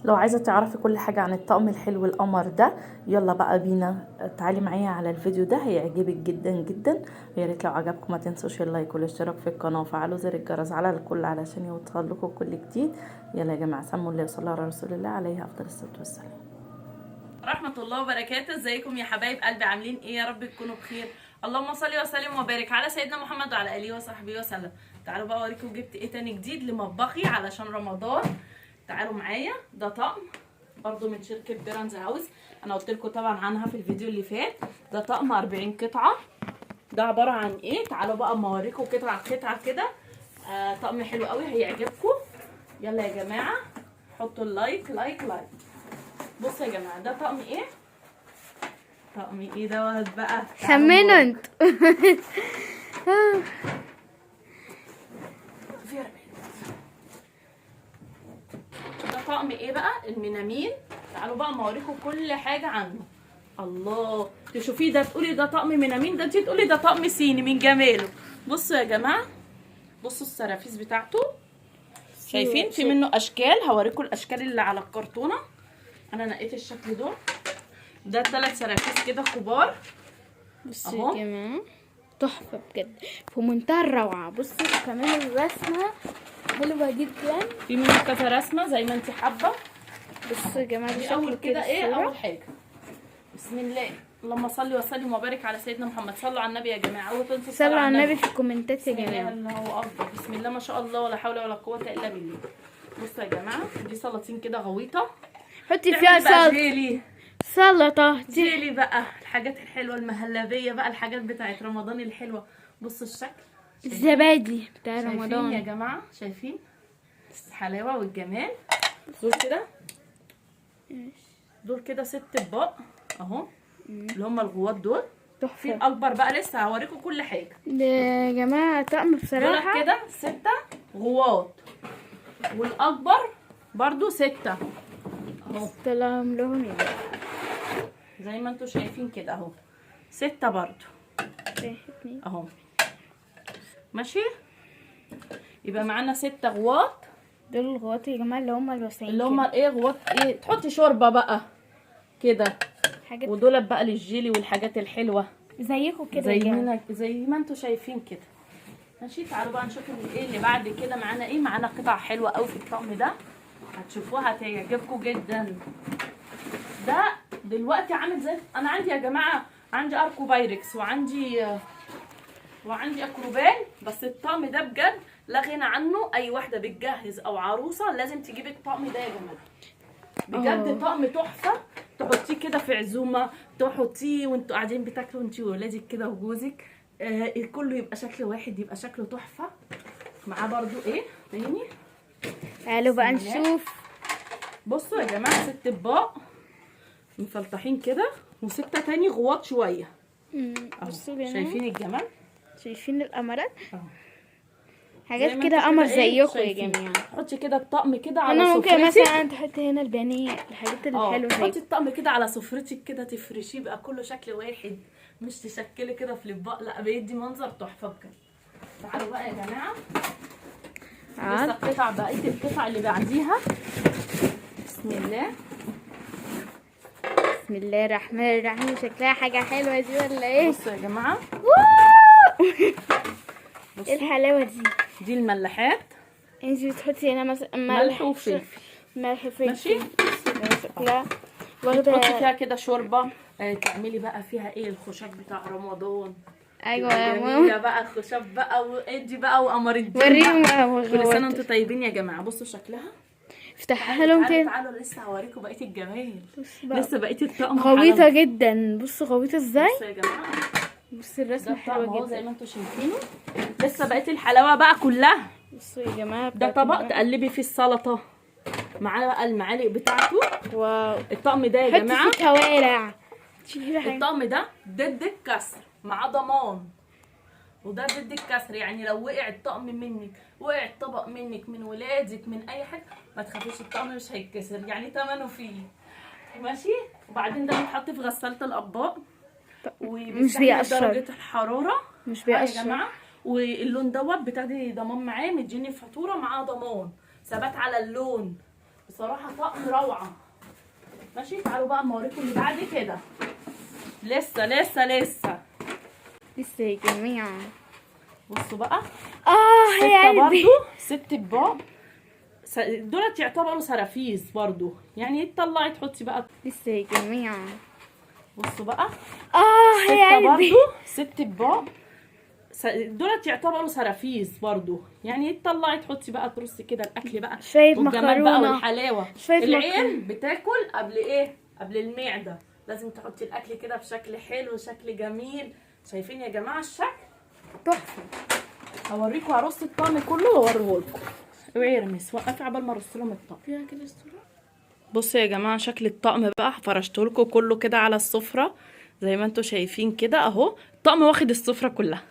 لو عايزة تعرفي كل حاجة عن الطقم الحلو القمر ده، يلا بقى بينا تعالي معايا على الفيديو ده، هيعجبك جدا جدا. يا ريت لو عجبكم ما تنسوش اللايك والاشتراك في القناة وفعلوا زر الجرس على الكل علشان يوصل لكم كل جديد. يلا يا جماعة سموا الله وصلوا على رسول الله عليه افضل الصلاة والسلام. ورحمة الله وبركاته. ازيكم يا حبايب قلبي، عاملين ايه؟ يا رب تكونوا بخير. اللهم صل وسلم وبارك على سيدنا محمد وعلى اله وصحبه وسلم. تعالوا بقى اوريكم جبت ايه تاني جديد لمطبخي علشان رمضان. تعالوا معايا. ده طقم برضو من شركة بيرنز هاوس، انا قلت لكم طبعا عنها في الفيديو اللي فات. ده طقم 40 قطعة. ده عبارة عن ايه؟ تعالوا بقى اما اوريكم قطعة قطعة كده. طقم حلو قوي هيعجبكم. يلا يا جماعة حطوا اللايك لايك لايك. بصوا يا جماعة ده طقم ايه؟ طقم ايه دوت بقى؟ خمنوا انت. ده طقم ايه بقى؟ المنامين. تعالوا بقى ما اوريكم كل حاجه عنه. الله، تشوفيه ده تقولي ده طقم منامين، ده انت تقولي ده طقم صيني من جماله. بصوا يا جماعه، بصوا السرافيس بتاعته. شايفين في منه اشكال؟ هوريكم الاشكال اللي على الكرتونه. انا نقيت الشكل دول. ده 3 سرافيس كده كبار. بصوا يا جماعه تحفه بجد، في منتهى الروعه. بصوا كمان الرسمه حلوه جدا، في منه كذا رسمه زي ما انت حابه. بصوا يا جماعه دي اول كده ايه؟ الصورة. اول حاجه بسم الله، اللهم صل وسلم وبارك على سيدنا محمد. صلوا على النبي يا جماعه، اوعوا تنسوا صلوا على النبي في الكومنتات يا بسم الله جماعه. الله اكبر، بسم الله ما شاء الله ولا حول ولا قوه الا بالله. بصوا يا جماعه دي سلاطين كده غويطه، حطي فيها بقى سلطه جيلي سلطه جيلي بقى، الحاجات الحلوه المهلبيه بقى، الحاجات بتاعت رمضان الحلوه. بصوا الشكل، الزبادي بتاع شايفين يا رمضان. جماعه؟ شايفين الحلاوه والجمال؟ دول كده، دول كده 6 اطباق اهو، اللي هم الغوات دول. في تحفه الاكبر بقى لسه هوريكم كل حاجه. ده يا جماعه طقم بصراحه. دول كده 6 غوات، والاكبر برضو 6 اهو، طلعهم لهم يا جماعه. زي ما انتوا شايفين كده اهو، 6 برضو اتنين. اهو. ماشي، يبقى معانا 6 غوات. دول الغواط يا جماعه اللي هم الوسعين اللي هم ايه؟ غوات ايه؟ تحطي شوربه بقى كده، حاجات ودول بقى للجيلي والحاجات الحلوه زيكم كده يا جماعه. زي ما انتوا شايفين كده. ماشي، تعالوا بقى نشوف ايه اللي بعد كده. معانا ايه؟ معانا قطع حلوه قوي في الطقم ده، هتشوفوها هتعجبكم جدا. ده دلوقتي عامل زي، انا عندي يا جماعه عندي اركو بايركس وعندي اكروبال، بس الطقم ده بجد لا غنى عنه. اي واحده بتجهز او عروسه لازم تجيب الطقم ده يا جماعه، بجد طقم تحفه. تحطيه كده في عزومه، تحطيه وانتوا قاعدين بتاكلوا انتي وولادك كده وجوزك، كله يبقى شكل واحد، يبقى شكله تحفه. معاه برضو ايه تاني؟ تعالوا بقى بسم الله. نشوف. بصوا يا جماعه 6 اطباق مفلطحين كده، و6 تاني غواط شويه اهو. بصوا يا جماعه، شايفين الجمال؟ شايفين القمرات؟ اهو حاجات زي ما كده انتوا قمر كده ايه زيكم يا شايفين. جماعه. حطي كده الطقم كده على انا ممكن سفرتك. مثلا تحطي هنا البانيه، الحاجات الحلوه حطي زي الطقم كده على سفرتك كده، تفرشيه بقى كله شكل واحد، مش تشكلي كده في الاطباق، لا بيدي منظر تحفه بجد. تعالوا بقى يا جماعه لسه القطع، بقيه القطع اللي بعديها. بسم الله بسم الله الرحمن الرحيم. شكلها حاجه حلوه دي ولا ايه؟ بصوا يا جماعه، ايه الحلاوه دي؟ دي الملاحات، انت بتحطي هنا مثلا ملح وفلفل. ملح وفلفل. ماشي، شكلها تحطي واخده. فيها كده شوربه، تعملي بقى فيها ايه؟ الخشاف بتاع رمضان. ايوه يا جميله ماما، بقى الخشاف بقى، وادي بقى وقمر الدين وريهم بقى. بقى كل سنه وغوات. وانتم طيبين يا جماعه. بصوا شكلها، افتحها لهم تاني. تعالوا لسه هوريكم بقيه الجمال. بص بقى. لسه بقيه الطقم غويطه جدا. بصوا غويطه ازاي. بصوا يا جماعه، بصوا الرسمه ده الطقم حلوه اهو زي جدا. ما انتم شايفينه. لسه بقيه الحلاوه بقى كلها. بصوا يا جماعه ده طبق تقلبي فيه السلطه، معاه بقى المعالق بتاعته. واو. الطقم ده يا حطي جماعه، فيه كوارع. شوفي حاجه. الطقم ده ضد الكسر، معاه ضمان، وده ضد الكسر. يعني لو وقع الطقم منك، وقع الطبق منك، من ولادك، من اي حاجه، ما تخافيش الطقم مش هيتكسر، يعني ثمنه فيه. ماشي، وبعدين ده بيتحط في غساله الاطباق، مش بيقشر. درجه الحراره مش يا بيقشر جماعه. واللون دوت بتاخدي ضمان معاه، مديني فاتوره معاه ضمان ثبات على اللون. بصراحه طقم روعه. ماشي، تعالوا بقى اما اوريكم اللي بعد كده. لسه لسه يا جماعة. بصوا بقى، يا ستة قلبي. برضو، 6 اطباق. دولت يعتبروا سرافيز برضو، يعني تطلعي تحطي بقى. لسه يا جماعة. بصوا بقى، يا 6 قلبي. برضو، 6 اطباق. دولت يعتبروا سرافيز برضو، يعني تطلعي تحطي بقى ترصي كده الاكل بقى شوية والجمال بقى مكرونة. والحلاوه. شوية العين بتاكل قبل ايه؟ قبل المعده. لازم تحطي الاكل كده بشكل حلو، شكل جميل. شايفين يا جماعه الشكل تحفة. هوريكم، هرص الطقم كله واوريهولكم. اوعي رميس، وقفي عبال ما ارص لهم الطقم. فيها كده الصورة. بصوا يا جماعه شكل الطقم بقى، فرشته لكم كله كده على السفره زي ما انتم شايفين كده اهو. الطقم واخد السفره كلها.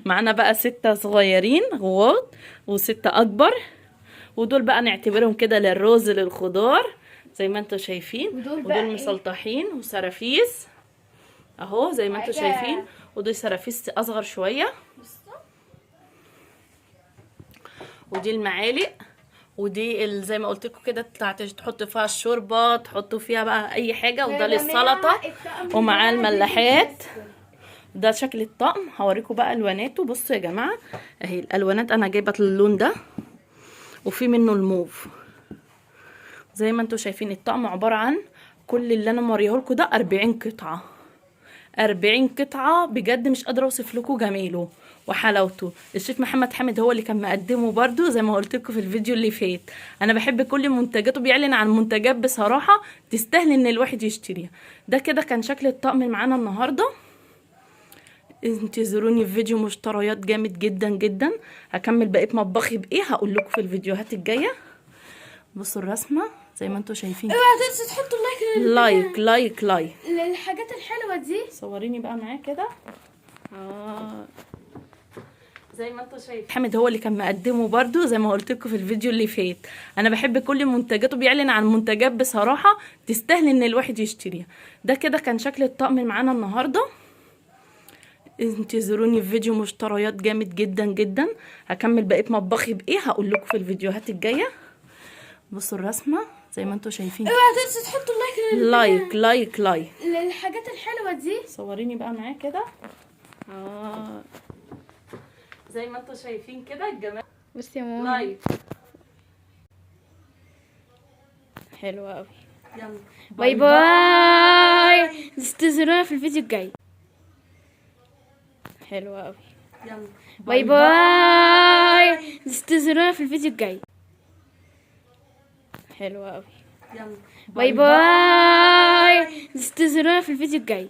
معانا بقى 6 صغيرين غواط و6 اكبر، ودول بقى نعتبرهم كده للرز للخضار زي ما انتم شايفين. ودول بقى ودول مسلطحين وسرافيس اهو زي ما انتم شايفين. ودول سرافيس اصغر شويه. ودي المعالق، ودي زي ما قلت لكم كده تحطوا فيها الشوربه، تحطوا فيها بقى اي حاجه. وده للسلطه ومعاه الملاحات. ده شكل الطقم. هوريكم بقى الواناته. بصوا يا جماعه اهي الالوانات، انا جايبه اللون ده وفي منه الموف زي ما انتم شايفين. الطقم عباره عن كل اللي انا موريهولكم ده 40 قطعه. 40 قطعه بجد، مش قادره اوصف لكم جماله وحلاوته. الشيف محمد حامد هو اللي كان مقدمه برده زي ما قلت لكم في الفيديو اللي فات. انا بحب كل منتجاته، بيعلن عن منتجات بصراحه تستاهل ان الواحد يشتريها. ده كده كان شكل الطقم معانا النهارده. انتظروني في فيديو مشتريات جامد جدا جدا. هكمل بقيه مطبخي بايه هقول لكم في الفيديوهات الجايه. بصوا الرسمه زي ما انتم شايفين. اوعى تنسوا تحطوا لايك للحاجات الحلوة دي. صوريني بقى معاه كده. زي ما انتم شايفين حامد هو اللي كان مقدمه برده زي ما قلت لكم في الفيديو اللي فات. انا بحب كل منتجاته، بيعلن عن منتجات بصراحه تستاهل ان الواحد يشتريها. ده كده كان شكل الطقم معانا النهارده. انتظروني في فيديو مشتريات جامد جدا جدا. هكمل بقيه مطبخي بايه هقول لكم في الفيديوهات الجايه. بصوا الرسمه زي ما انتم شايفين. اوعى تنسوا تحطوا لايك للحاجات الحلوة دي. صوريني بقى معاه كده. زي ما انتم شايفين كده الجمال. بصي يا ماما. لايك. حلوة قوي. يلا باي باي. انتظرونا في الفيديو الجاي. حلوة قوي. يلا باي باي. انتظرونا في الفيديو الجاي. حلوة قوي. يلا باي باي. انتظرونا في الفيديو الجاي.